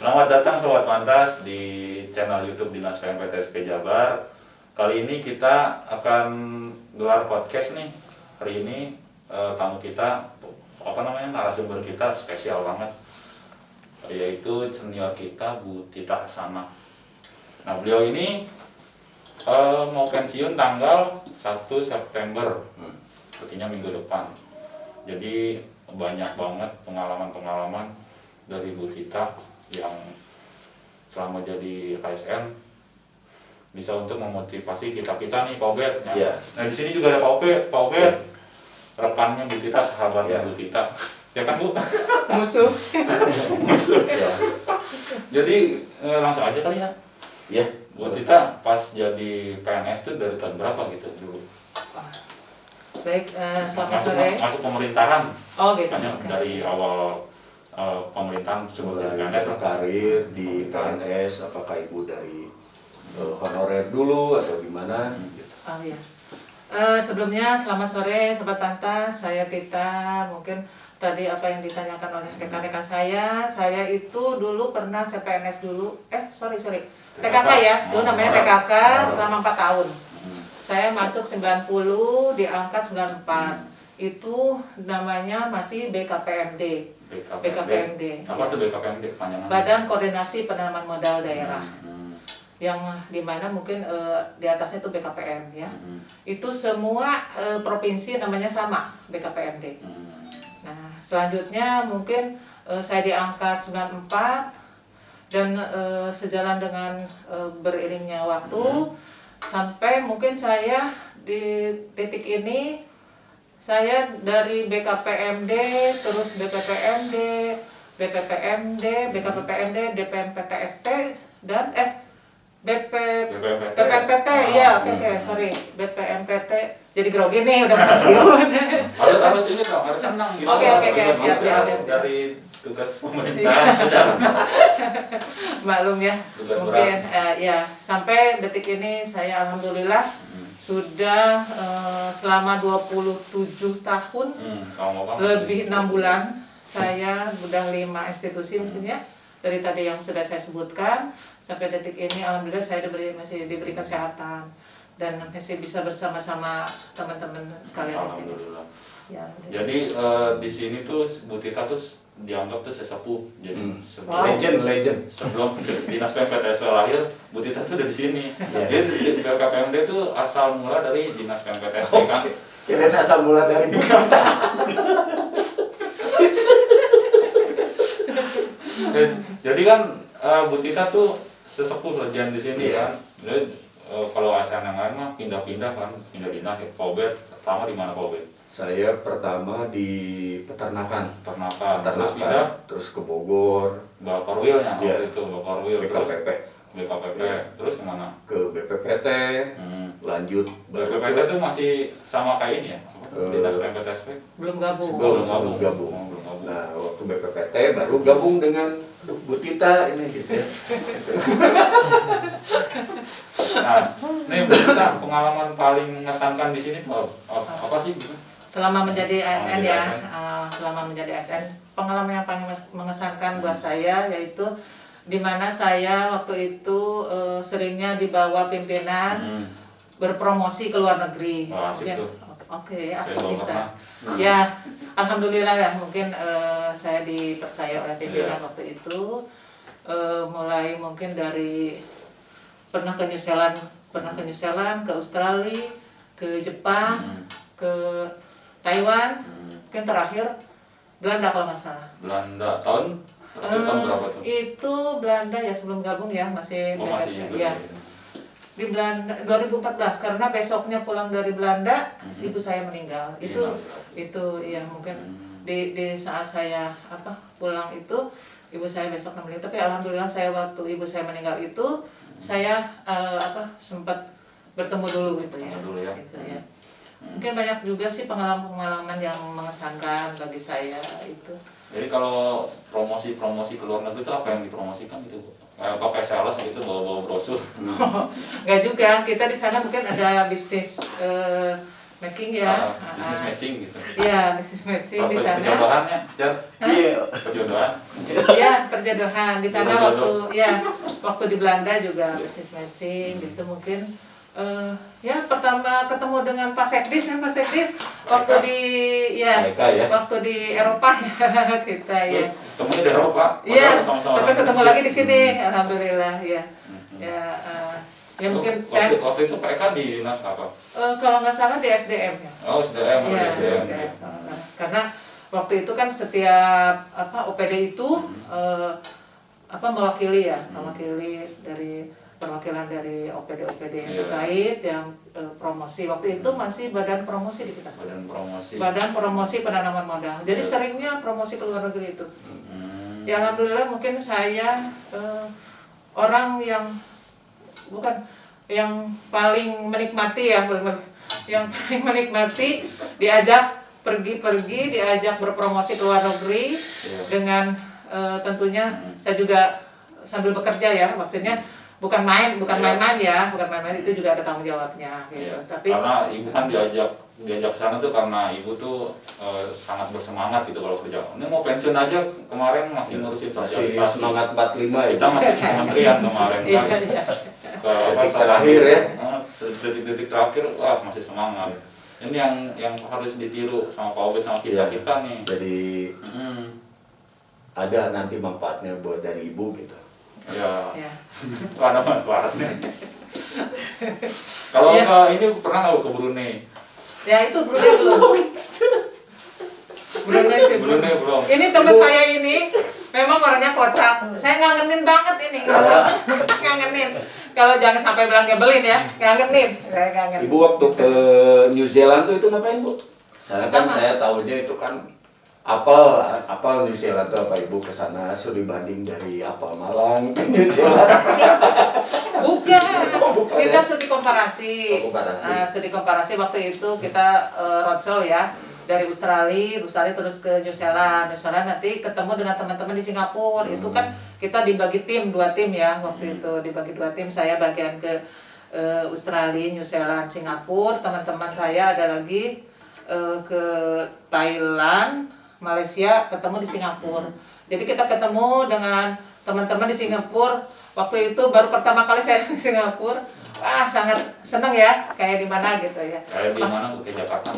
Selamat datang Sobat Pantas di channel YouTube Dinas PMPTSP Jabar. Kali ini kita akan gelar podcast nih. Hari ini tamu kita, narasumber kita spesial banget, yaitu senior kita Bu Tita Hasanah. Nah, beliau ini mau pensiun tanggal 1 September, artinya minggu depan. Jadi banyak banget pengalaman-pengalaman dari Bu Tita yang selama jadi ASN bisa untuk memotivasi kita nih, Pak Obed. Ya. Yeah. Nah, di sini juga ada Pak Obed, rekannya Bu Tita, sahabatnya Bu Tita. Ya kan, Bu? Musuh. Ya. Jadi langsung aja kali ya. Ya. Bu Tita pas jadi PNS itu dari tahun berapa gitu dulu? Baik, selamat sore. Masuk pemerintahan. Oh gitu. Okay. Dari awal pemerintahan sebelum PNS karir di PNS, apakah ibu dari honorer dulu atau gimana? Oh iya. Sebelumnya selamat sore Sobat Pantas, saya Tita. Mungkin tadi apa yang ditanyakan oleh rekan-rekan saya itu dulu pernah CPNS dulu. TKK ya, dulu namanya TKK selama 4 tahun. Saya masuk 90, diangkat 94. Itu namanya masih BKPMD. BKPMD. Apa tuh BKPMD panjangan? Badan Koordinasi Penanaman Modal Daerah. Yang dimana mungkin di atasnya itu BKPM ya. Itu semua provinsi namanya sama BKPMD. Nah, selanjutnya mungkin saya diangkat 94 dan sejalan dengan beriringnya waktu sampai mungkin saya di titik ini saya dari BKPMD terus BPPMD, DPMPTST dan BPMPT ya BPMPT jadi grogi nih udah pensiun. harus ini dong, harus senang gitu. Oke, siap. Dari tugas pemerintah maklum ya tugas mungkin ya sampai detik ini saya alhamdulillah sudah selama 27 tahun lebih 6 bulan saya sudah 5 institusi mungkin ya dari tadi yang sudah saya sebutkan sampai detik ini alhamdulillah saya masih diberi kesehatan dan masih bisa bersama-sama teman-teman sekalian di sini. Alhamdulillah. Ya, jadi di sini tuh Bu Tita tuh dianggap tuh sesepuh. Jadi legend. Sebelum Dinas PMPTSP lahir, Bu Tita tuh dari sini. Jadi BKPMD tuh asal mula dari Dinas PMPTSP kan. Kirain asal mula dari Jakarta. Jadi kan Bu Tita tuh sesepuh legend di sini kan. Jadi kalau ASN yang lain mah pindah-pindah kan, pindah dinas. Pak Obed pertama di mana Pak Obed? Saya pertama di peternakan. Terus pindah terus ke Bogor, Bakorwilnya waktu itu Bakorwil, BKPP. Terus kemana? Ke BPPT, lanjut BPPT itu masih sama kayak ini ya? Dinas PMPTSP? belum gabung. Belum gabung. gabung. Nah, waktu BPPT baru gabung dengan Bu Tita ini gitu ya. Nah, ini Bu Tita, pengalaman paling mengesankan di sini tuh apa sih? Selama menjadi ASN ya, selama menjadi ASN, pengalaman yang paling mengesankan buat saya yaitu di mana saya waktu itu seringnya dibawa pimpinan berpromosi ke luar negeri. Wah, asik tuh. Oke, asik bisa. Ya, alhamdulillah ya mungkin saya dipercaya oleh pimpinan waktu itu. Mulai mungkin dari pernah ke New Zealand, ke Australia, ke Jepang, ke Taiwan, mungkin terakhir Belanda kalau nggak salah. Belanda tahun berapa tuh? Itu Belanda ya sebelum gabung ya masih ya. Di Belanda 2014 karena besoknya pulang dari Belanda ibu saya meninggal. Itu ya mungkin di saat saya pulang itu ibu saya besoknya meninggal. Tapi alhamdulillah saya waktu ibu saya meninggal itu saya sempat bertemu dulu gitu ya. Gitu ya. Mungkin banyak juga sih pengalaman-pengalaman yang mengesankan bagi saya itu. Jadi kalau promosi ke luar negeri itu apa yang dipromosikan gitu? Pakai sales gitu, bawa brosur? Enggak juga, kita di sana mungkin ada bisnis making ya. Bisnis matching gitu. Iya, bisnis matching di sana. Perjodohannya, Jar. Iya. Perjodohan. Iya, perjodohan di sana Jodoh. waktu di Belanda juga bisnis matching. Di situ mungkin ya pertama ketemu dengan Pak Sekdis waktu di Mereka ya. waktu di Eropa ya kita ya. Temunya di Eropa. Iya, padahal sama-sama tapi orang ketemu Indonesia. lagi di sini, alhamdulillah ya. Ya, ya mungkin saya waktu itu Pak Eka di dinas apa? kalau nggak salah di SDM ya. Oh, SDM. Iya, SDM. SDM. Karena waktu itu kan setiap OPD itu mewakili dari perwakilan dari OPD yang Iya. terkait yang promosi. Waktu itu masih badan promosi di kita. Badan promosi penanaman modal. Jadi Iya. seringnya promosi ke luar negeri itu. Hmm. Ya alhamdulillah mungkin saya orang yang paling menikmati yang paling menikmati diajak pergi-pergi, diajak berpromosi ke luar negeri dengan tentunya saya juga sambil bekerja ya, maksudnya bukan main-main ya, itu juga ada tanggung jawabnya gitu. Tapi karena ibu kan diajak ke sana tuh karena ibu tuh sangat bersemangat gitu kalau kerja. Ini mau pensiun aja kemarin masih ngurusin Masih sosialisasi. semangat 45 ya. Kita masih di kementerian kemarin iya, kan. iya. Detik terakhir ya. Detik terakhir wah masih semangat. Ini yang harus ditiru sama Pak Obed sama kita nih. Jadi ada nanti manfaatnya buat dari ibu gitu. Ya, Ya. ada manfaatnya. Kalau Iya. ini pernah nggak ke Brunei? Ya itu Brunei belum. Brunei sih belum. Brunei belum. Ini teman saya ini memang orangnya kocak. Saya ngangenin banget ini kalau ngangenin. Kalau jangan sampai bilang nyebelin ya, ngangenin. Saya ngangenin. Ibu waktu ke New Zealand tuh itu ngapain, Bu? Saya kan Sama. saya tahunya itu kan apel New Zealand tuh apa Ibu ke sana studi banding dari apel Malang ke New Zealand. Bukan. Bukan Kita ya? studi komparasi. Oh, komparasi. Studi komparasi waktu itu kita roadshow ya. Dari Australia terus ke New Zealand. New Zealand nanti ketemu dengan teman-teman di Singapura. Itu kan kita dibagi tim, 2 tim ya. Waktu itu dibagi 2 tim. Saya bagian ke Australia, New Zealand, Singapura. Teman-teman saya ada lagi ke Thailand, Malaysia, ketemu di Singapura. Jadi kita ketemu dengan teman-teman di Singapura. Waktu itu baru pertama kali saya di Singapura. Sangat seneng ya, kayak di mana gitu ya. Kayak di mana? Ke Jakarta.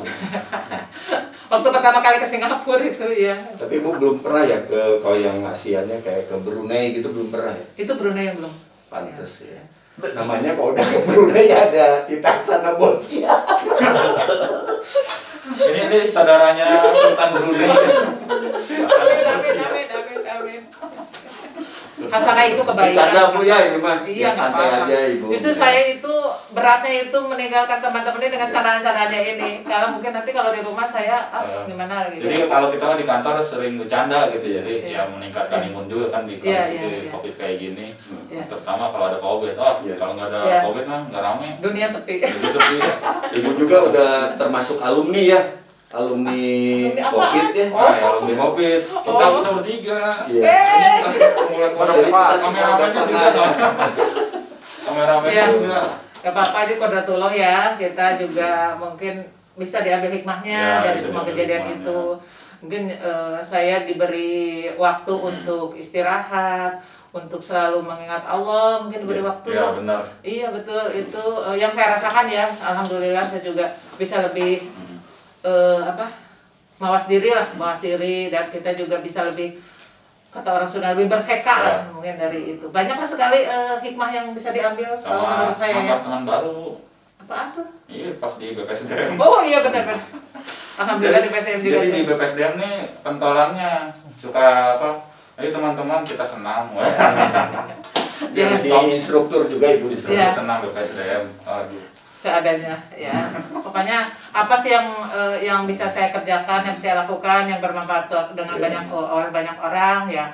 Waktu pertama kali ke Singapura itu ya. Tapi Ibu belum pernah ya ke kalau yang Asianya kayak ke Brunei gitu belum pernah ya? Itu Brunei yang belum. Pantes ya. Namanya kalau udah ke Brunei ada kita sana Bolivia. Ini saudaranya Sultan Brunei. Amin. Hasanah itu kebaikan. Bercanda Bu ya ini mah. Iya, Ya, nggak santai apa-apa. aja Ibu. Justru saya itu beratnya itu meninggalkan teman-teman ini dengan sanaan-sanaannya ini. Kalau mungkin nanti kalau di rumah saya gimana gitu. Jadi kalau kita kan di kantor sering bercanda gitu, Iya. jadi ya meningkatkan imun juga kan di Iya, kondisi iya. COVID kayak gini. Iya. Terutama kalau ada COVID. Iya. Kalau nggak ada Iya. COVID mah nggak rame. Dunia sepi. Jadi sepi ya. Ibu juga udah termasuk alumni ya. Alumni Alumni apaan? COVID ya. Ya lebih COVID. Kita bertiga. Iya. Kemudian Jadi kita semua udah kameramennya juga pernah. dong. Kameramen Iya. juga. Gak apa-apa di Kodratullah ya. Kita juga mungkin bisa diambil hikmahnya Ya, dari bisa semua diambil kejadian hikmahnya. itu. Mungkin saya diberi waktu untuk istirahat, untuk selalu mengingat Allah, mungkin diberi waktu. Iya benar. Iya betul, itu yang saya rasakan ya. Alhamdulillah saya juga bisa lebih mawas diri dan kita juga bisa lebih, kata orang Sunda, lebih berseka lah mungkin dari itu. Banyaklah sekali hikmah yang bisa diambil kalau Sama menurut saya ya. teman baru. Apaan tuh? Iya pas di BPSDM. Oh iya benar. Alhamdulillah di PSM juga Jadi sih. di BPSDM nih pentolannya suka apa? Ayo teman-teman kita senam. Jadi instruktur juga Ibu. Iya. Senam BPSDM. Aduh. Seadanya ya. Pokoknya apa sih yang bisa saya kerjakan, yang bisa saya lakukan, yang bermanfaat dengan oleh banyak orang ya.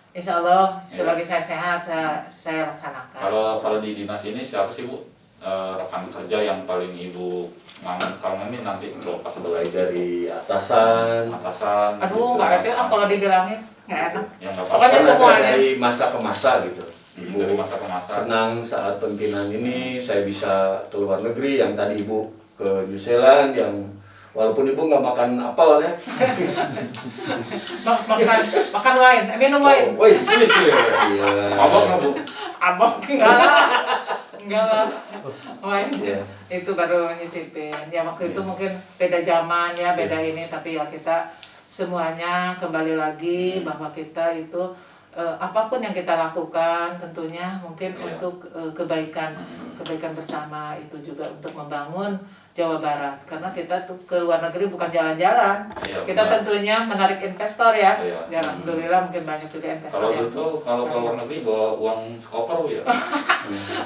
Insya Allah selagi saya sehat saya laksanakan. Kalau di dinas ini siapa sih Bu rekan kerja yang paling Ibu kangen ini nanti kalau pas Mulai mulai dari atasan. Aduh nggak itu kalau dibilangin nggak enak. Ya nggak Pokoknya apa-apa. semuanya. Dari masa ke masa gitu. Ibu Dari masa ke masa. senang saat pimpinan ini saya bisa ke luar negeri yang tadi Ibu ke New Zealand yang walaupun ibu nggak makan apel ya. Makan wine, minum wine. Oh, wih, iya. Abang nggak Bu? Abang enggak lah. Wine. Iya. Itu baru nyicipin. Ya waktu itu mungkin beda zaman ya, beda ini, tapi ya kita semuanya kembali lagi bahwa kita itu apapun yang kita lakukan tentunya mungkin untuk kebaikan bersama, itu juga untuk membangun Jawa Barat, karena kita tuh ke luar negeri bukan jalan-jalan, kita tentunya menarik investor ya. Ya alhamdulillah mungkin banyak juga investor. Kalau gitu kalau ke luar negeri bawa uang sekoper Bu ya?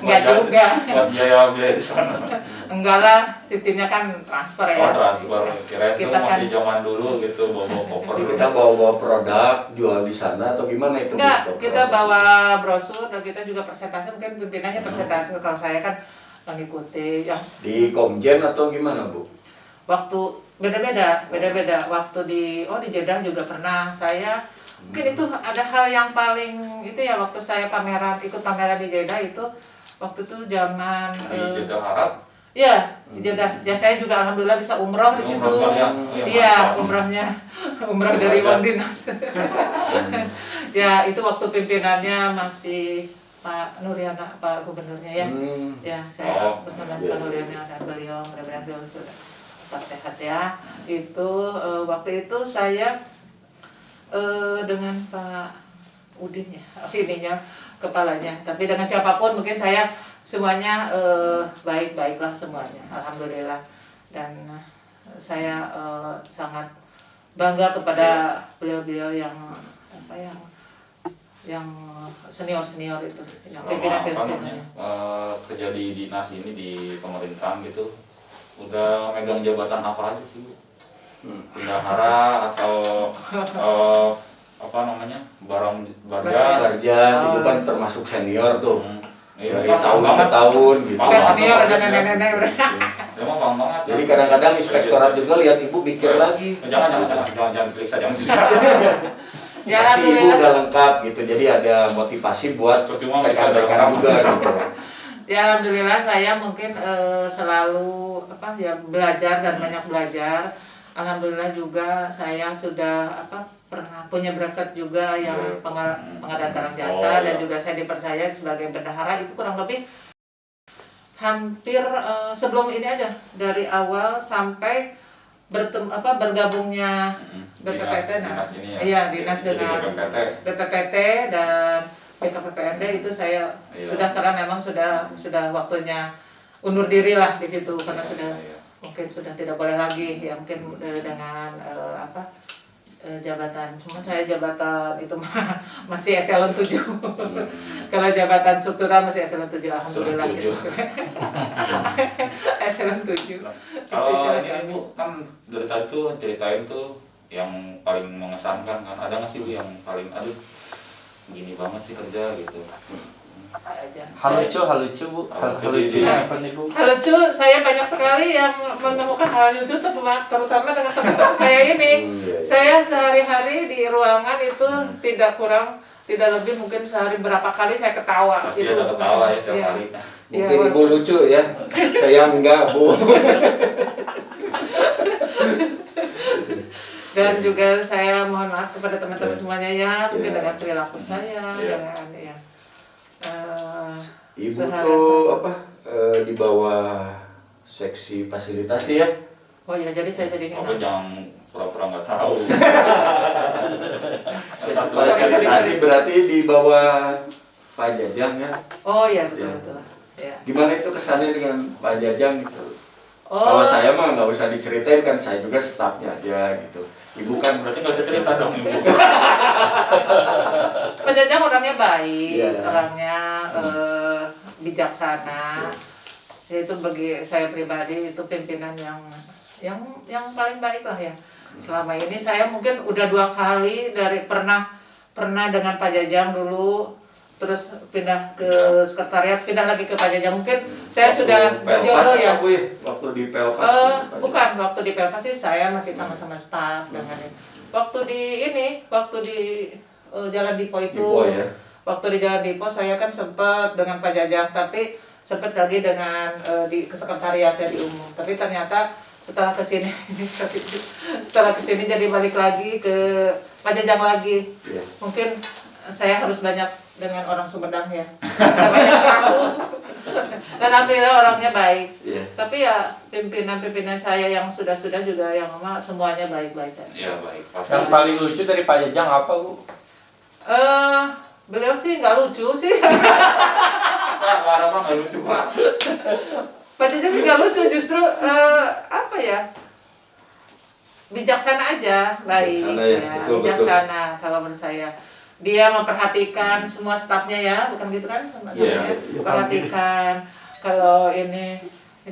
Enggak juga. Buat biaya di sana. Enggak lah, sistemnya kan transfer ya. Oh transfer, kirain itu Kita masih zaman dulu gitu bawa koper. Kita bawa produk jual di sana atau gimana itu? Enggak, kita bawa brosur dan kita juga presentasi, mungkin pimpinannya presentasi. Kalau saya kan mengikuti yang di Komjen atau gimana Bu? waktu beda-beda. Waktu di Jeddah juga pernah saya. Mungkin itu ada hal yang paling itu ya, waktu saya ikut pameran di Jeddah itu waktu itu zaman Di Jeddah Arab. Iya, di Jeddah. Ya saya juga alhamdulillah bisa umroh di situ. Iya, umroh dari uang dinas. Ya, itu waktu pimpinannya masih Pak Nuriana, Pak Gubernurnya ya. Ya, saya bersama Pak Nuriana dan beliau, mudah-mudahan beliau sudah tetap sehat ya. Itu waktu itu saya dengan Pak Udin ya, ininya kepalanya. Tapi dengan siapapun mungkin saya semuanya baik-baiklah semuanya, alhamdulillah. Dan saya sangat bangga kepada beliau-beliau yang senior itu, yang pimpinan-pimpinannya. Kerja di dinas ini di pemerintahan gitu, udah megang jabatan apa aja sih Bu? Bendahara atau Barjas itu kan termasuk senior tuh. Dari Iya, tahun ke tahun gitu. Udah senior, ada nenek-nenek udah. Emang bang banget. Jadi kadang-kadang inspektorat juga lihat ibu pikir lagi. Jangan periksa, jangan periksa. Ya Pasti ibu alhamdulillah. udah lengkap gitu. Jadi ada motivasi buat Percuma nggak bisa rekan-rekan lengkap. juga gitu. Ya alhamdulillah saya mungkin selalu belajar dan banyak belajar. Alhamdulillah juga saya sudah pernah punya berkat juga yang pengadaan barang jasa, dan juga saya dipercaya sebagai bendahara. Itu kurang lebih hampir sebelum ini aja, dari awal sampai bergabungnya BPPT, dinas dengan BPPT dan BKPPND itu saya sudah, karena memang sudah waktunya undur diri lah di situ, karena sudah mungkin sudah tidak boleh lagi ya, mungkin dengan jabatan, cuma saya jabatan itu masih eselon 7. Kalau jabatan struktural masih eselon 7, alhamdulillah gitu. Eselon 7. Kalau ini Bu kan dari tadi tuh ceritain tuh yang paling mengesankan kan, ada nggak sih Bu yang paling gini banget sih kerja gitu? Hal lucu Bu, hal lucunya apa nih Bu? Hal lucu, saya banyak sekali yang menemukan hal lucu, terutama dengan teman-teman saya ini. Saya sehari-hari di ruangan itu tidak lebih mungkin sehari berapa kali saya ketawa. Pasti gitu. ada ketawa ya tiap hari. Mungkin ibu lucu ya. Saya enggak Bu. Dan juga saya mohon maaf kepada teman-teman semuanya ya, mungkin dengan perilaku saya, dengan Ibu seharian tuh di bawah seksi fasilitasi ya. Oh iya, jadi saya jadi Apa jangan pura-pura nggak tahu. Fasilitasi berarti di bawah Pak Jajang ya. Oh iya, betul. Ya. Gimana itu kesannya dengan Pak Jajang gitu? Oh, Kalau saya mah nggak usah diceritain, kan saya juga stafnya aja gitu. Ibu kan Berarti nggak usah cerita dong Ibu. Pak Jajang orangnya baik, Iya. orangnya bijaksana. Itu bagi saya pribadi itu pimpinan yang paling baik lah ya. Selama ini saya mungkin udah 2 kali pernah dengan Pak Jajang dulu, terus pindah ke sekretariat, pindah lagi ke Pak Jajang. Mungkin saya sudah berjodoh ya. Waktu di Pelpas. Bukan, waktu di Pelpas sih saya masih sama-sama staff dengan ini. Waktu di Jalan Dipo itu. Dipo, ya. Waktu di Jalan Dipo saya kan sempat dengan Pak Jajang, tapi sempat lagi dengan di kesekretariatnya di umum, tapi ternyata setelah kesini jadi balik lagi ke Pajajang lagi. Iya. Mungkin saya harus banyak dengan orang Sumedang ya. Banyak tahu. Dan alhamdulillah orangnya baik. Iya. Tapi ya pimpinan saya yang sudah juga yang semuanya baik-baik aja. Ya baik. Yang paling lucu dari Pak Jajang apa, Bu? Beliau sih nggak lucu sih. Pak nggak lucu Pak. Pak Jajang sih nggak lucu, justru apa ya? Bijaksana aja, baik. Bijaksana ya, betul, bijaksana kalau menurut saya. Dia memperhatikan semua stafnya ya, bukan gitu kan sebenarnya. Iya. Perhatikan kalau ini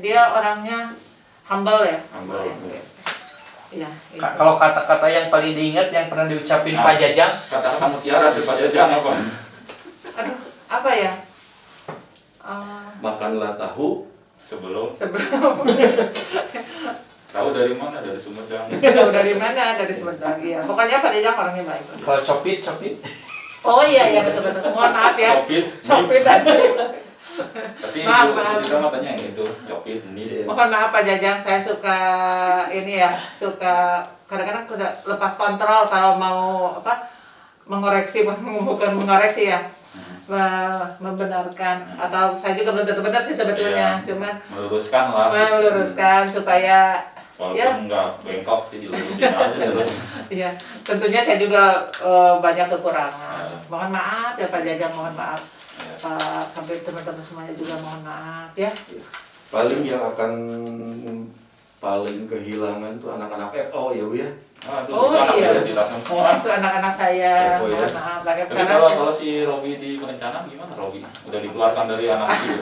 dia orangnya humble ya. Humble. Iya. Kalau kata-kata yang paling diingat yang pernah diucapin Pak Jajang, Katakan mutiara di Pajajang apa? Aduh, apa ya? Makanlah tahu Sebelum Sebelum tahu dari mana? Dari Sumedang. tahu dari mana? Dari Sumedang ya. Pokoknya Pak Jajang orangnya baik. kalau copit, Oh iya betul. Mohon maaf ya. Copit. tadi. Tapi Maaf. itu juga matanya yang itu copit ini. Mohon maaf Pak Jajang, saya suka ini ya, suka kadang-kadang lepas kontrol kalau mau mengoreksi, bukan mengoreksi ya, membenarkan, atau saya juga belum tentu benar sih sebetulnya, cuman meluruskan supaya walaupun nggak bengkok sih dilurusin aja terus. Iya, tentunya saya juga banyak kekurangan. Mohon maaf ya Pak Jajang, mohon maaf. Pak Kabir, teman-teman semuanya juga mohon maaf ya. paling yang akan paling kehilangan tuh anak-anak FO ya Bu ya. Aduh, itu anak kita semua. Itu anak-anak saya, Oh, iya. mohon maaf. Tapi kalau si Robi di perencanaan gimana Robi? Udah dikeluarkan dari anak itu?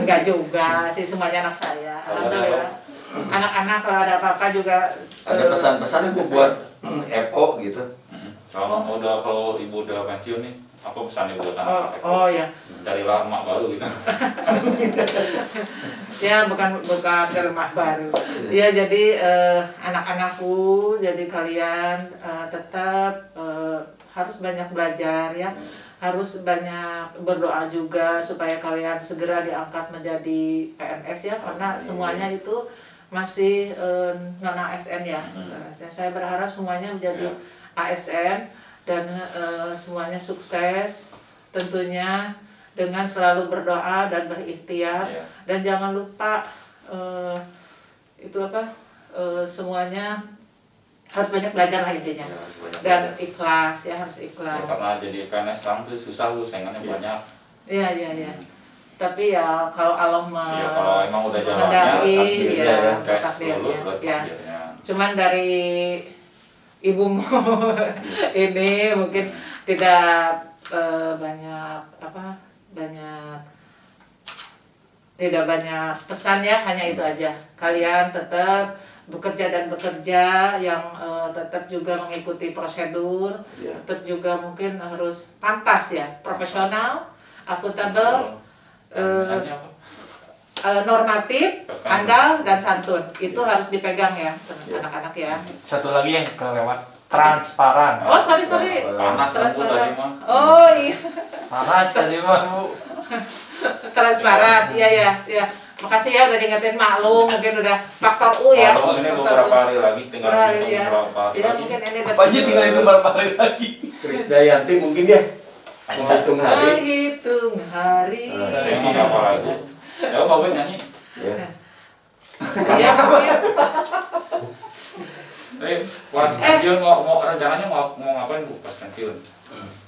Enggak juga sih, semuanya anak saya. Alhamdulillah. Anak-anak kalau ada apa-apa juga Ada pesan-pesan Bu buat FO gitu. Sama udah kalau ibu udah pensiun nih, apa pesannya buat anak-anak? oh ya. Carilah emak baru gitu. Ya bukan ke rumah baru. Ya jadi anak-anakku, jadi kalian tetap harus banyak belajar ya. Harus banyak berdoa juga supaya kalian segera diangkat menjadi PNS ya, karena semuanya itu masih non ASN ya. Saya berharap semuanya menjadi ASN dan semuanya sukses tentunya dengan selalu berdoa dan berikhtiar. Dan jangan lupa semuanya harus banyak belajar lah intinya. Dan ikhlas ya, harus ikhlas. Ya, karena jadi PNS sekarang tuh susah lu, saingannya banyak. Iya. Tapi ya kalau Allah Kalau emang udah jalannya menghendaki ya, tes takdirnya. lulus buat Ya. takdirnya. Cuman dari ibumu ini mungkin tidak tidak banyak pesan ya, hanya itu aja. Kalian tetap bekerja yang tetap juga mengikuti prosedur, tetap juga mungkin harus pantas ya, profesional, akuntabel, normatif, andal dan santun. Itu harus dipegang ya anak-anak ya. satu lagi yang kelewat, transparan. Oh sorry. Panas kan Bu tadi mah. Oh iya. Panas tadi mah, Bu. Transparan, iya. Makasih ya udah diingetin, maklum mungkin udah faktor U ya. Kalau ini beberapa hari lagi tinggal beberapa hari ya, lagi. mungkin ini Apa aja tinggal itu beberapa hari lagi. Krisdayanti mungkin ya menghitung hari. Menghitung hari. Saya mau apa lagi? Ya mau nyanyi. Ya. Iya, mungkin. Pas pensiun mau rencananya mau ngapain Bu pas pensiun?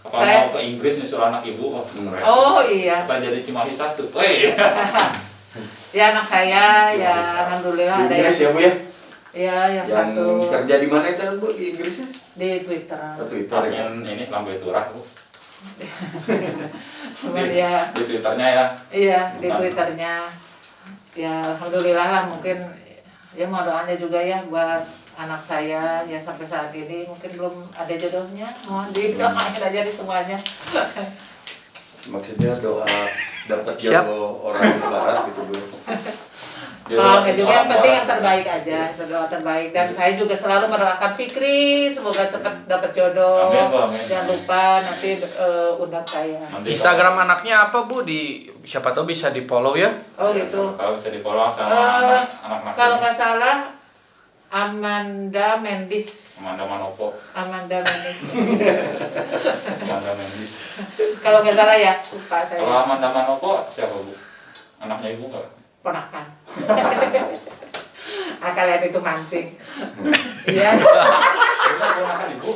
Apa mau ke Inggris nyusul anak ibu? Oh iya. Apa jadi Cimahi 1? Woi. Ya anak saya ya alhamdulillah ada Inggris ya Bu ya. Iya, yang Yang satu kerja di mana itu Bu di Inggrisnya? di Twitter. Twitter ya. Admin ini lambe turah Bu. Cuman ya Di Twitternya ya. iya di Twitternya. Ya alhamdulillah lah, mungkin ya mau doanya juga ya buat anak saya ya, sampai saat ini mungkin belum ada jodohnya, mohon didoain aja di semuanya. Maksudnya doa dapat jodoh orang di barat gitu Bu. Enggak juga, yang penting yang terbaik aja, berdoa terbaik. Dan saya juga selalu mendoakan Fikri semoga cepat dapat jodoh. Amin, Bu, amin. Jangan lupa nanti undang saya. Nanti Instagram anaknya apa Bu? Siapa tahu bisa di follow ya. Oh gitu. kalau bisa di follow sama anak-anak Kalau ini. nggak salah Amanda Mendis. Amanda Manopo, Amanda Mendis. Amanda Mendis. Kalau nggak salah ya, lupa Kalau saya. Amanda Manopo siapa Bu? Anaknya ibu nggak? Ponakan. Kalian itu mancing. Iya. Kita ponakan ibu.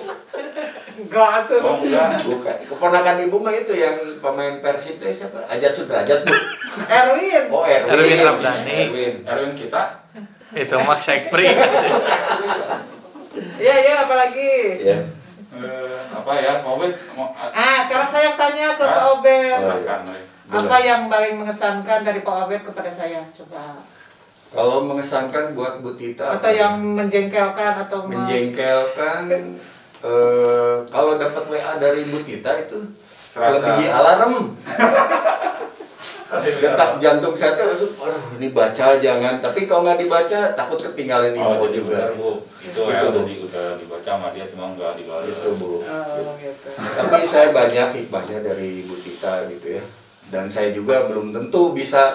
Enggak tuh. Oh enggak. Bukan. Keponakan ibu mah itu yang pemain Persib itu siapa? Ajat Sudrajat, Bu. Erwin. Oh, Erwin. Erwin Ramdhani. Erwin. Kita Itu mah sekpri. Iya, apalagi. Ya. apa ya? Mau Sekarang saya tanya ke Pak Oh, Obed. ponakan. Apa yang paling mengesankan dari Pak Obed kepada saya? Coba. Kalau mengesankan buat Bu Tita Atau yang menjengkelkan atau menjengkelkan kalau dapat WA dari Bu Tita itu Serasa- lebih alarm. Detak jantung saya tuh langsung, aduh ini baca jangan. Tapi kalau nggak dibaca takut ketinggalan Oh info jadi juga. benar Bu. Itu Gitu, ya Bu. tadi udah dibaca sama dia cuma nggak dibalas. Gitu, Bu. Oh, gitu. Tapi saya banyak hikmahnya dari Bu Tita gitu ya. Dan saya juga belum tentu bisa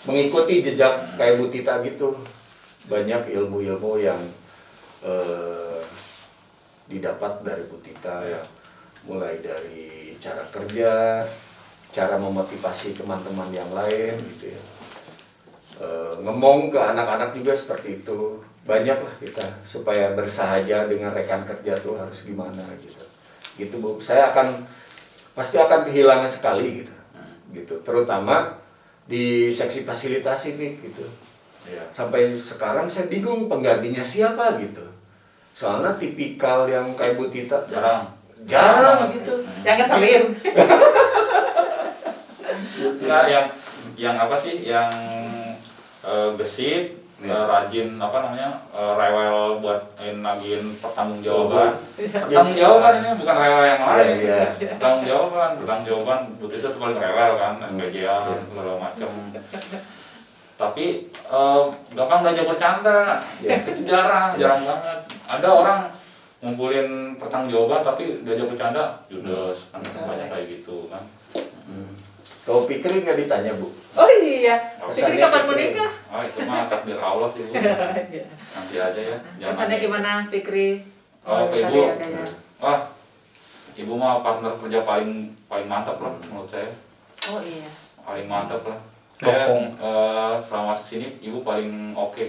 mengikuti jejak kayak Bu Tita gitu. Banyak ilmu-ilmu yang didapat dari Bu Tita ya. Mulai dari cara kerja, cara memotivasi teman-teman yang lain gitu ya. Ngomong ke anak-anak juga seperti itu. Banyak lah kita supaya bersahaja dengan rekan kerja tuh harus gimana gitu. Gitu Bu. Saya pasti akan kehilangan sekali gitu. Gitu. Terutama di seksi fasilitasi nih gitu. Iya. Sampai sekarang saya bingung penggantinya siapa gitu. Soalnya tipikal yang kayak Bu Tita jarang gitu. Yang ngeselin. Enggak yang apa sih? Yang gesit, rajin apa namanya? Rewel buat nagihin pertanggungjawaban. Pertanggungjawaban ini bukan rewel yang lain. Iya. Pertanggungjawaban butuh itu paling rewel kan, SPJ-an segala macam. Tapi gampang diajak bercanda. Itu jarang banget. Ada orang ngumpulin pertanggungjawaban tapi diajak bercanda, judes kan banyak kayak gitu kan. Kalau Fikri nggak ditanya Bu. Oh iya. Kesannya Fikri kapan Fikri. menikah? Itu mah takdir Allah sih Bu. Nanti aja ya. Jangan- Kesannya gimana Fikri? Oh, ke tadi Ibu. ada ya. Wah, Ibu mah partner kerja paling mantap lah menurut saya. Oh iya. Paling mantap lah. Saya selama masuk sini Ibu paling oke.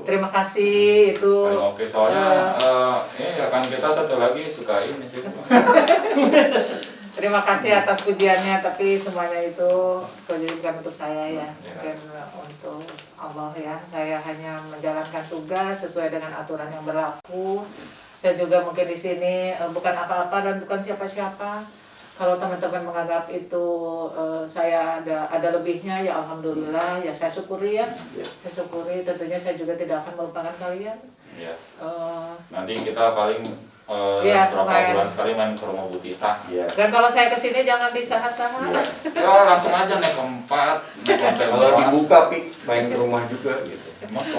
Terima kasih itu. Paling oke soalnya ini rekan kita satu lagi suka ini sih. Terima kasih atas pujiannya, tapi semuanya itu bukan untuk saya ya, Ya. bukan untuk Allah ya. Saya hanya menjalankan tugas sesuai dengan aturan yang berlaku. Saya juga mungkin di sini bukan apa-apa dan bukan siapa-siapa. Kalau teman-teman menganggap itu saya ada lebihnya, ya alhamdulillah, ya saya syukuri ya. Saya syukuri, tentunya saya juga tidak akan melupakan kalian. Iya. Eh, Nanti kita paling Iya, berapa main. bulan sekali main ke rumah Bu Tita. Iya. Dan kalau saya kesini jangan disaha-saha. Ya langsung aja naik ke 4, naik ke Kalau dibuka Pik main ke rumah juga gitu.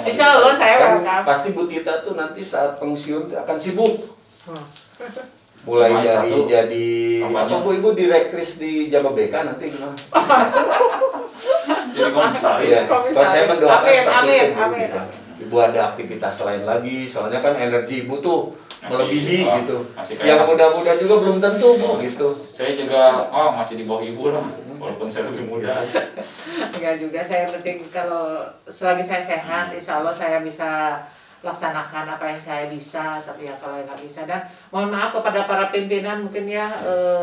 Insya Allah saya Kan welcome. pasti Bu Tita tuh nanti saat pensiun akan sibuk. Hmm. Mulai Sama dari satu. jadi Kampanye. apa Bu Ibu direktris di Jababeka nanti gimana? Jadi komisaris. Iya. Kalau saya mendoakan Amin, seperti amin, itu Bu, amin. gitu. Ibu ada aktivitas lain lagi, soalnya kan energi Ibu tuh Masih, melebihi oh, gitu. masih kayak- Yang muda-muda juga belum tentu Bu gitu. Saya juga masih di bawah Ibu lah, walaupun saya lebih muda. Enggak juga, saya penting kalau selagi saya sehat, insya Allah saya bisa laksanakan apa yang saya bisa, tapi ya kalau nggak bisa. Dan mohon maaf kepada para pimpinan mungkin ya,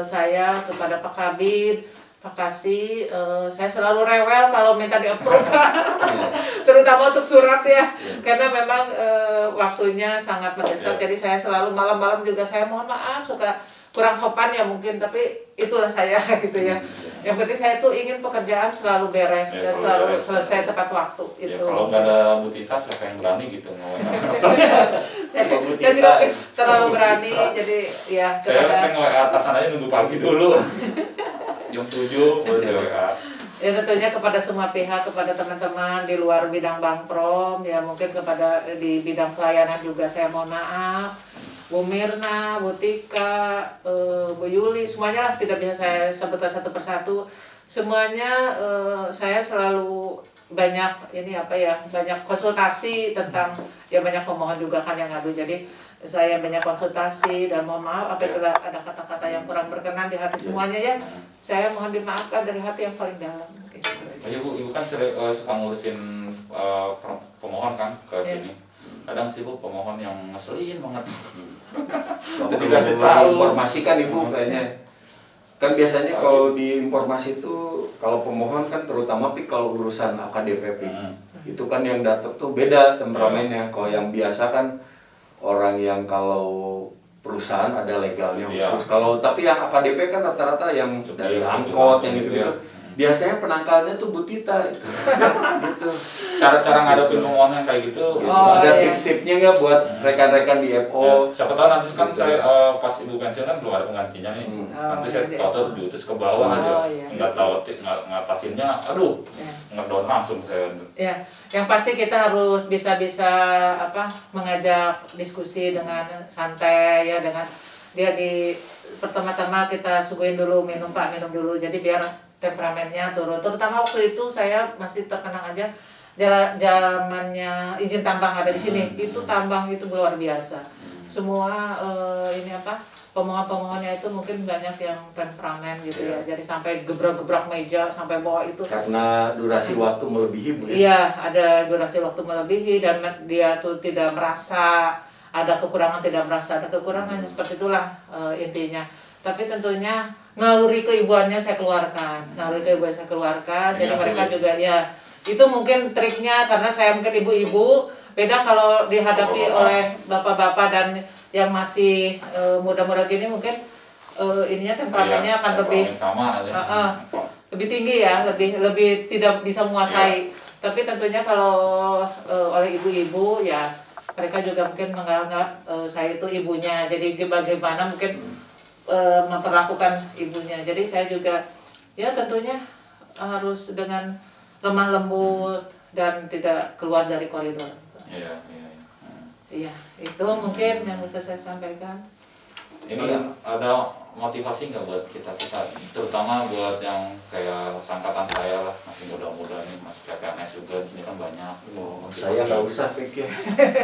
saya kepada Pak Kabid, Pak Kasih, saya selalu rewel kalau minta di-approve, terutama untuk surat ya, karena memang waktunya sangat mendesak, jadi saya selalu malam-malam juga saya mohon maaf, suka kurang sopan ya mungkin, tapi itulah saya gitu ya. Yang penting saya tuh ingin pekerjaan selalu beres Ya, dan kalau selalu beres. selesai tepat waktu Ya itu. kalau nggak ada Bu Tita, siapa yang berani gitu ngomongnya. Saya juga terlalu berani, jadi ya Saya kepada nge-WA atasan aja nunggu pagi dulu. Jam 7 baru saya WA. Ya tentunya kepada semua pihak, kepada teman-teman di luar bidang Bangprom, ya mungkin kepada di bidang pelayanan juga saya mohon maaf. Bu Mirna, Bu Tika, Bu Yuli, semuanya lah tidak bisa saya sebutkan satu persatu. Semuanya saya selalu banyak banyak konsultasi tentang ya banyak pemohon juga kan yang ngadu. Jadi saya banyak konsultasi dan mohon maaf apabila ada kata-kata yang kurang berkenan di hati semuanya ya. Saya mohon dimaafkan dari hati yang paling dalam. Ya Bu, Ibu kan suka ngurusin pemohon kan ke sini. Kadang sih Bu pemohon yang ngeselin banget. Kalau dikasih tahu informasikan Ibu kayaknya. Kan biasanya kalau di informasi itu kalau pemohon kan terutama kalau urusan AKDP itu kan yang datang tuh beda temperamennya. Kalau yang biasa kan orang yang kalau perusahaan ada legalnya khusus. Kalau tapi yang AKDP kan rata-rata yang dari angkot yang gitu-gitu. Biasanya penangkalnya tuh Bu Tita itu. Gitu. Cara ngadepin pemohon yang kayak gitu. Ada tips-tipsnya nggak buat rekan-rekan di FO? Siapa tahu nanti kan saya pas Ibu pensiun kan belum ada penggantinya nih. Nanti saya tahu diutus ke bawah aja. Nggak tahu ngatasinnya, aduh, ngedown langsung saya. Ya, yang pasti kita harus bisa-bisa mengajak diskusi dengan santai ya, dengan dia pertama-tama kita suguhin dulu minum dulu. Jadi biar temperamennya turun. Terutama waktu itu saya masih terkenang aja zamannya izin tambang ada di sini. Itu tambang itu luar biasa. Semua pemohon-pemohonnya itu mungkin banyak yang temperamen gitu ya. Jadi sampai gebrak-gebrak meja sampai bawah itu. Karena durasi waktu melebihi Bu. Iya, ada durasi waktu melebihi dan dia tuh tidak merasa ada kekurangan, seperti itulah intinya. Tapi tentunya naluri keibuannya saya keluarkan. Jadi mereka juga ya itu mungkin triknya karena saya mungkin ibu-ibu beda kalau dihadapi oleh bapak-bapak dan yang masih muda-muda gini mungkin ininya temperamennya akan lebih tinggi ya, lebih tidak bisa menguasai. Tapi tentunya kalau oleh ibu-ibu ya mereka juga mungkin menganggap saya itu ibunya. Jadi bagaimana mungkin memperlakukan ibunya. Jadi saya juga ya tentunya harus dengan lemah lembut dan tidak keluar dari koridor. Iya, itu mungkin yang bisa saya sampaikan. Ini ada motivasi nggak buat kita terutama buat yang kayak sangkatan saya lah, masih muda-muda nih, masih PNS juga di sini kan banyak. Saya nggak usah pikir,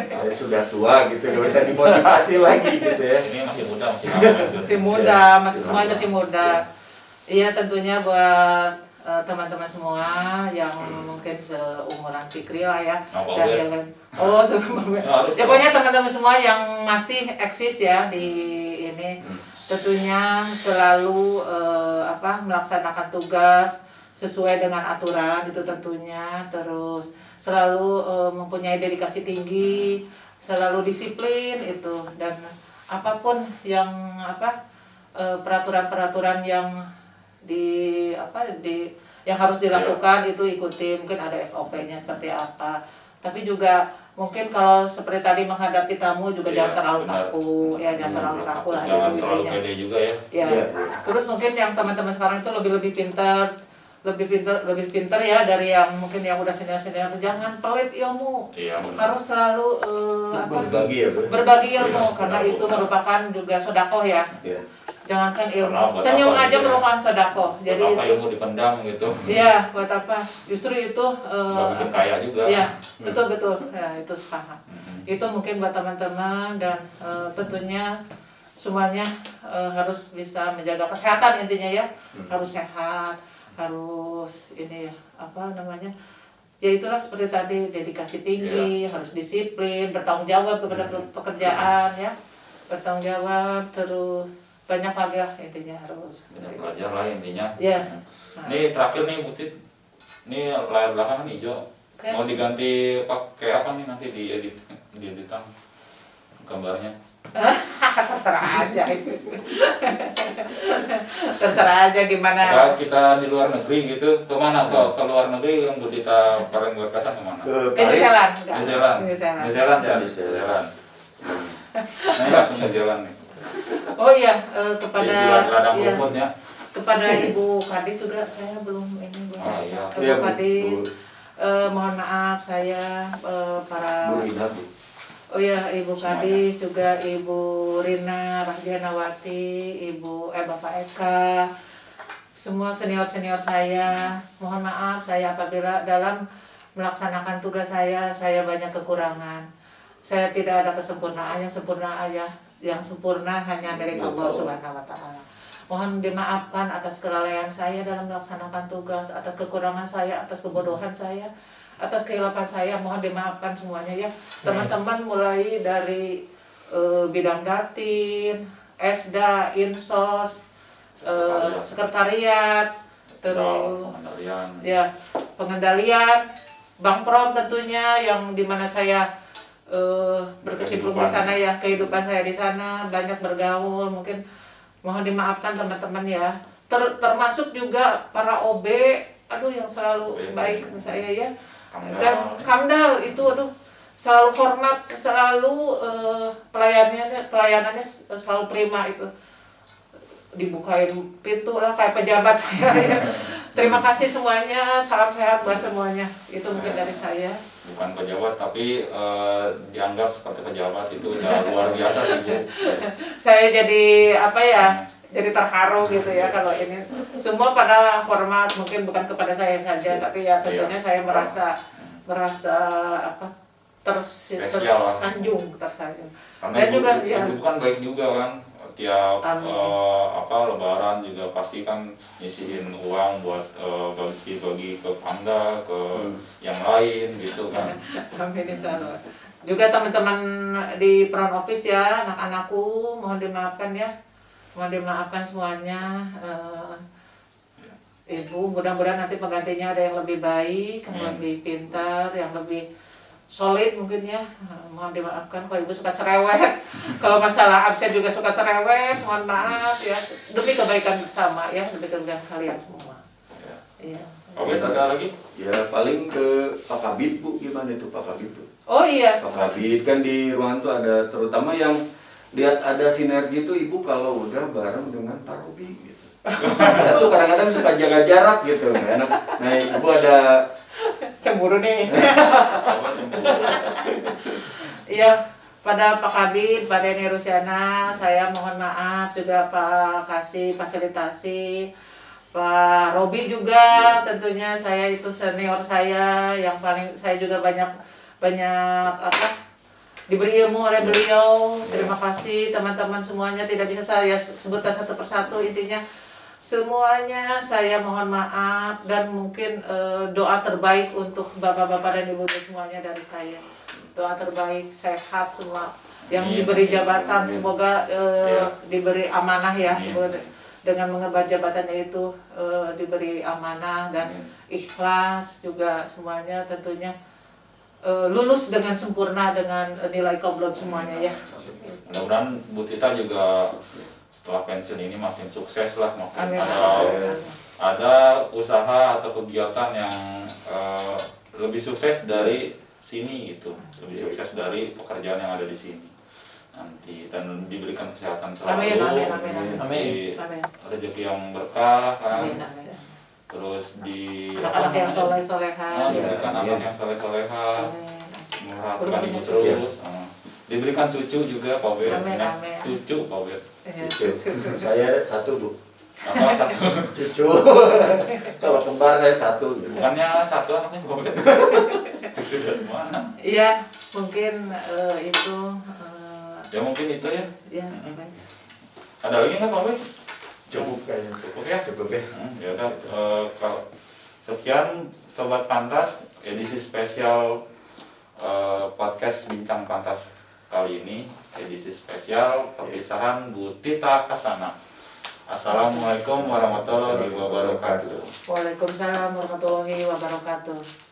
saya sudah tua gitu, nggak usah dimotivasi lagi gitu ya. Ini masih muda, semuanya masih muda. Iya tentunya buat teman-teman semua yang mungkin seumuran Fikri lah ya, dan yang lain. Ya pokoknya teman-teman semua yang masih eksis ya di ini. Tentunya selalu melaksanakan tugas sesuai dengan aturan itu tentunya, terus selalu mempunyai dedikasi tinggi, selalu disiplin itu, dan apapun yang peraturan-peraturan yang yang harus dilakukan itu ikuti. Mungkin ada SOP-nya seperti apa, tapi juga mungkin kalau seperti tadi menghadapi tamu juga jangan terlalu kaku ya, jangan terlalu kaku lah itu terlalu pede juga ya. Terus mungkin yang teman-teman sekarang itu lebih pintar ya dari yang mungkin yang udah senior, jangan pelit ilmu. Harus selalu berbagi ilmu karena itu merupakan juga sedekah ya. Jangankan ilmu, senyum aja merupakan sedekah. Jadi itu ilmu dipendam gitu. Iya, buat apa? Justru itu bikin kaya juga. Iya, betul. Ya, itu sepaham. Itu mungkin buat teman-teman dan tentunya semuanya harus bisa menjaga kesehatan intinya ya. Harus sehat, harus ini ya, ya itulah seperti tadi, dedikasi tinggi, harus disiplin, bertanggung jawab kepada pekerjaan ya. Bertanggung jawab, terus banyak lagi lah intinya, harus banyak belajar lah intinya. Ya. Ini terakhir nih Bu Tit, ini layar belakang kan hijau, mau diganti pakai apa nih nanti di editan gambarnya? Terserah aja itu. Terserah aja gimana. Ya, kita di luar negeri gitu, kemana? Ke luar negeri yang Bu Tita paling berkesan kemana? Ke New Zealand. New Zealand. Nah, langsung New Zealand nih. Oh iya, kepada di ladang rumput ya. Kepada Ibu Kadis juga saya belum ini belum iya. Ibu Iya, Bu. Kadis, mohon maaf saya para Bu Rina, Bu. oh ya Ibu Semuanya. Kadis juga Ibu Rina Rahdianawati, Bapak Eka, semua senior-senior saya, mohon maaf saya apabila dalam melaksanakan tugas saya banyak kekurangan. Saya tidak ada kesempurnaan, yang sempurna hanya milik Allah Subhanahu wa taala. Mohon dimaafkan atas kelalaian saya dalam melaksanakan tugas, atas kekurangan saya, atas kebodohan saya, atas kehilapan saya, mohon dimaafkan semuanya ya. Teman-teman mulai dari bidang datin, Esda, Insos, sekretariat, terus pengendalian. ya pengendalian, Bangprom tentunya yang dimana saya berkecimpung di sana ya, kehidupan saya di sana banyak bergaul, mungkin mohon dimaafkan teman-teman ya. Termasuk juga para OB, aduh yang selalu OB, baik ke saya ya. Kamdal. Dan Kamdal itu aduh selalu hormat, selalu pelayanannya selalu prima itu. Dibukain pintu lah kayak pejabat saya ya. Terima kasih semuanya, salam sehat buat semuanya. Itu mungkin dari saya. Bukan pejabat tapi dianggap seperti pejabat itu udah luar biasa sih Bu. Saya jadi apa ya? Jadi terharu gitu ya kalau ini semua pada hormat, mungkin bukan kepada saya saja tapi ya tentunya saya merasa apa tersanjung. Karena Dan ibu, juga ya ibu kan baik juga kan, tiap Amin. lebaran juga pasti kan nyisihin uang buat bagi-bagi ke Pangda, ke yang lain gitu kan. Amin insyaallah. Juga teman-teman di front office ya, anak-anakku mohon dimaafkan ya. Mohon dimaafkan semuanya. Ibu, mudah-mudahan nanti penggantinya ada yang lebih baik, yang lebih pintar, yang lebih solid mungkin ya. Mohon dimaafkan kalau ibu suka cerewet. Kalau masalah absen juga suka cerewet, mohon maaf ya. Demi kebaikan bersama ya, demi kebaikan kalian semua. Iya. Oke, ada lagi? Ya paling ke Pak Kabid, Bu, gimana itu Pak Kabid, Bu? Oh iya. Pak Kabid kan di ruangan tuh ada, terutama yang lihat ada sinergi itu Ibu kalau udah bareng dengan Pak Robi gitu. Saya tuh kadang-kadang suka jaga jarak gitu, enak. Nah Ibu ada Cemburu nih. Apa cemburu? Iya, pada Pak Kabid, Pak Denny Rusiana, saya mohon maaf juga Pak Kasih fasilitasi, Pak Robi juga tentunya saya itu senior saya yang paling saya juga banyak apa diberi ilmu oleh beliau. Terima kasih teman-teman semuanya, tidak bisa saya sebutkan satu persatu, intinya semuanya saya mohon maaf dan mungkin doa terbaik untuk bapak-bapak dan ibu semuanya dari saya. Doa terbaik, sehat semua yang diberi jabatan, semoga diberi amanah ya. Dengan mengemban jabatannya itu diberi amanah dan ikhlas juga semuanya tentunya lulus dengan sempurna dengan nilai komplot semuanya ya. Mudah-mudahan Bu Tita juga setelah pensiun ini makin sukses lah, makin Amin. ada usaha atau kegiatan yang lebih sukses dari sini gitu, lebih sukses dari pekerjaan yang ada di sini nanti, dan diberikan kesehatan selalu, Amin. rezeki yang berkah kan, Amin. terus di Anak-anak yang soleh-soleha. diberikan anak yang soleh-soleha, memperhatikan ibu terus, diberikan cucu juga Pak Bet, Amin. cucu Pak Bet. saya satu, Bu. Apa satu? Cucu. Kalau kembar saya satu. Gitu. Bukannya satu anaknya Pak Bet? Cucu dari mana? Iya, mungkin itu. Ya mungkin itu ya. Ya, Ada lagi nggak Pak Bet? Cukup kayaknya. Cukup ya? Cukup ya. Ya udah, kalau sekian Sobat Pantas edisi spesial podcast Bincang Pantas kali ini, edisi spesial perpisahan Bu Tita Kasana. Assalamualaikum warahmatullahi wabarakatuh. Waalaikumsalam warahmatullahi wabarakatuh.